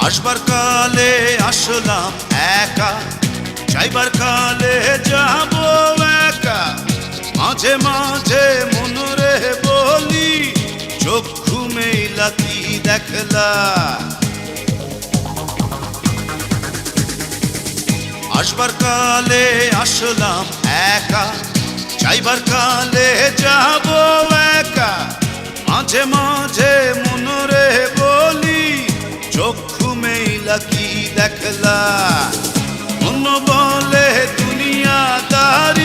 আসবার কালে আসলাম একা, যাইবার কালে যাব একা। মাঝে মাঝে মনরে বলি, চক্ষু মেলা কি দেখলা। আসবার কালে আসলাম একা, যাইবার কালে যাব একা। মাঝে মাঝে মনরে বলি, চক্ষু মেলা কি দেখলা। মন বলে দুনিয়াদারি,